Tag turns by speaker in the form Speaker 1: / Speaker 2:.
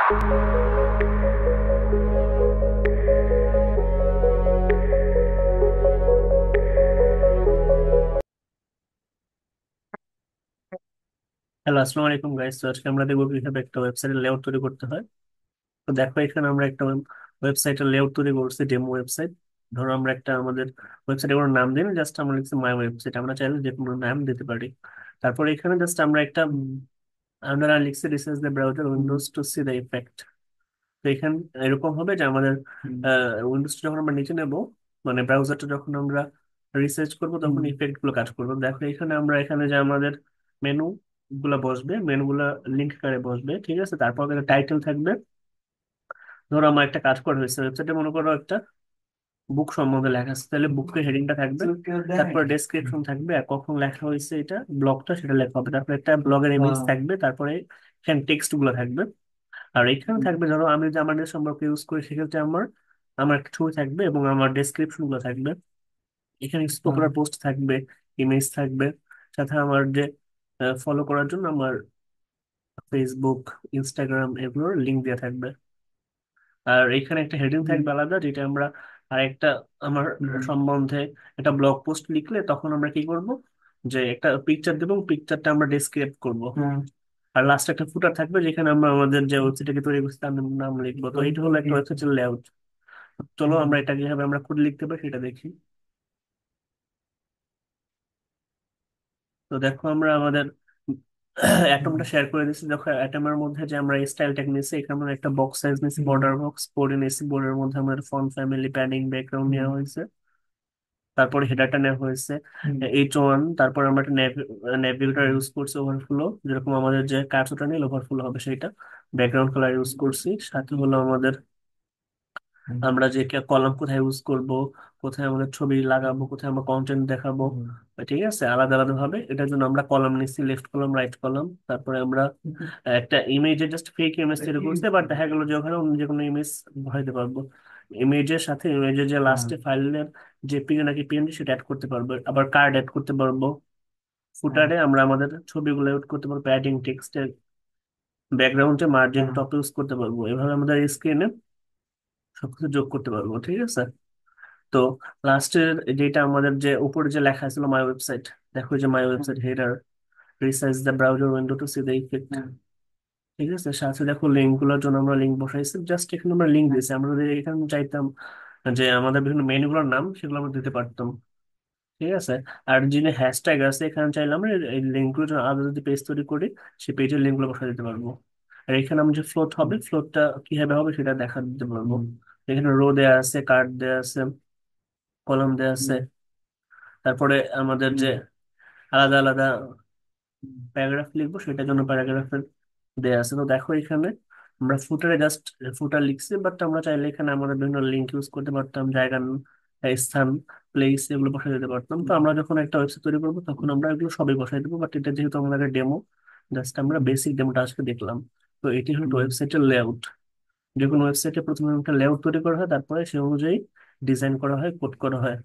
Speaker 1: Hello, আসসালামু আলাইকুম guys. তো আজকে আমরা দেখবো কিভাবে একটা ওয়েবসাইটের লেআউট তৈরি করতে হয়। তো দেখো, এখানে আমরা একটা ওয়েবসাইটের লেআউট তৈরি করছি, ডেমো ওয়েবসাইট। ধরো আমরা একটা আমাদের ওয়েবসাইটে কোনো নাম দিই না, জাস্ট আমরা লিখছি মাই ওয়েবসাইট। আমরা চাইলে যে কোনো নাম দিতে পারি। তারপর এখানে জাস্ট আমরা একটা আমরা লিখছি research the browser windows to see the effect. তো এখানে এরকম হবে যে আমাদের উইন্ডোজটা যখন আমরা নিচে নেব, মানে ব্রাউজারটা যখন আমরা রিসার্চ করবো তখন ইফেক্ট গুলো কাজ করবে। দেখো এখানে আমরা এখানে যে আমাদের মেনু গুলা বসবে, মেনু গুলা লিঙ্ক করে বসবে, ঠিক আছে। তারপর টাইটেল থাকবে। ধরো আমার একটা কাজ করা হয়েছে ওয়েবসাইটে, মনে করো একটা বুক সম্বন্ধে লেখা আছে, তাহলে বুকের হেডিংটা থাকবে। তারপর ডেসক্রিপশন থাকবে, আর কখন লেখা হয়েছে এটা ব্লগটা সেটা লেখা হবে। তারপর একটা ব্লগের ইমেজ থাকবে, তারপরে এখানে টেক্সট গুলো থাকবে। আর এখানে থাকবে, ধরো আমি যে আমাদের সম্পর্কে ইউজ করি সেক্ষেত্রে আমার আমার একটা ছবি থাকবে এবং আমার ডেসক্রিপশন গুলো থাকবে। এখানে পপুলার পোস্ট থাকবে, ইমেজ থাকবে, সাথে আমার যে ফলো করার জন্য আমার ফেসবুক, ইনস্টাগ্রাম এগুলোর লিঙ্ক দেওয়া থাকবে। আর এখানে একটা হেডিং থাকবে আলাদা, যেটা আমরা আর একটা আমার সম্বন্ধে একটা ব্লগ পোস্ট লিখলে তখন আমরা কি করব, যে একটা পিকচার দেবো, পিকচারটা আমরা ডেসক্রাইব করব। আর লাস্টে একটা ফুটার থাকবে যেখানে আমরা আমাদের যে ওয়েবসাইটকে তৈরি করছি তার নাম লিখবো। তো এইটা হলো একটা ওয়েবসাইটের লেআউট। চলো আমরা এটা কিভাবে আমরা কোড লিখতে পারি সেটা দেখি। তো দেখো আমরা আমাদের অ্যাটমটা শেয়ার করে দিচ্ছি। দেখো অ্যাটমের মধ্যে যে আমরা স্টাইলটা নিয়েছি, এখানে আমরা একটা বক্স সাইজ নিয়েছি, বর্ডার বক্স বোর্ডে নিয়েছি। বোর্ডের মধ্যে আমাদের ফন্ট ফ্যামিলি, প্যাডিং, ব্যাকগ্রাউন্ড নেওয়া হয়েছে। তারপরে হেডারটা নেওয়া হয়েছে H1। তারপর আমরা একটা নেভিগেটর ইউজ করছি, ওভারফ্লো, যেরকম আমাদের যে কার্সরটা নিয়ে ওভারফ্লো হবে সেটা। ব্যাকগ্রাউন্ড কালার ইউজ করছি, সাথে হলো আমাদের আমরা যে কলাম কোথায় ইউজ করব, কোথায় আমাদের ছবি লাগাবো, কোথায় আমরা কন্টেন্ট দেখাবো, ঠিক আছে, আলাদা আলাদা ভাবে। এটার জন্য আমরা কলাম নিচ্ছি, লেফট কলাম, রাইট কলাম। তারপরে আমরা একটা ইমেজের জাস্ট ফেক ইমেজ তৈরি করছি, বাট দেখা গেলো যে ওখানে অন্য যে কোনো ইমেজ বসাইতে পারবো। ইমেজের সাথে ইমেজের যে লাস্টে ফাইলের যে পিএন নাকি পিএনজি সেটা অ্যাড করতে পারবো, আবার কার্ড অ্যাড করতে পারবো। ফুটারে আমরা আমাদের ছবিগুলো অ্যাড করতে পারবো, প্যাডিং, টেক্সটের, ব্যাকগ্রাউন্ডে মার্জিন টপ ইউজ করতে পারবো। এভাবে আমাদের স্ক্রিনে সবকিছু যোগ করতে পারবো, ঠিক আছে। তো লাস্টের যেটা আমাদের যে উপরে যে লেখা ছিল মাই ওয়েবসাইট, দেখো যে my website header research the browser window to see the effect, ঠিক আছে। সাথে দেখো লিঙ্ক গুলোর জন্য আমরা লিঙ্ক বসাইছি, জাস্ট এখানে আমরা লিঙ্ক দিয়েছি। আমরা যদি এখানে চাইতাম যে আমাদের বিভিন্ন মেনুগুলোর নাম, সেগুলো আমরা দিতে পারতাম, ঠিক আছে। আর যিনি হ্যাশট্যাগ আছে এখানে চাইলে আমরা এই লিঙ্কগুলোর জন্য আলাদা যদি পেজ তৈরি করি, সেই পেজের লিঙ্কগুলো বসাই দিতে পারবো। আর এখানে আমরা যে ফ্লোট হবে, ফ্লোটটা কিভাবে হবে সেটা দেখা দিতে পারবো। এখানে রো দেয়া আছে, কার্ড দেয়া আছে, কলাম দেয়া আছে। তারপরে আমাদের যে আলাদা আলাদা প্যারাগ্রাফ লিখবো সেটার জন্য প্যারাগ্রাফের দেয়া আছে। তো দেখো এখানে আমরা ফুটারে জাস্ট ফুটার লিখছি, বাট আমরা চাইলে এখানে আমাদের বিভিন্ন লিঙ্ক ইউজ করতে পারতাম, জায়গা, স্থান, প্লেস এগুলো বসাই দিতে পারতাম। তো আমরা যখন একটা ওয়েবসাইট তৈরি করবো তখন আমরা এগুলো সবই বসাই দেবো, বাট এটা যেহেতু আমাদের ডেমো, জাস্ট আমরা বেসিক ডেমোটা আজকে দেখলাম। তো এটি হলো ওয়েবসাইটের লেআউট। যে কোনো ওয়েবসাইটে প্রথমে একটা লেআউট তৈরি করা হয়, তারপরে সেই অনুযায়ী ডিজাইন করা হয়, কোড করা হয়।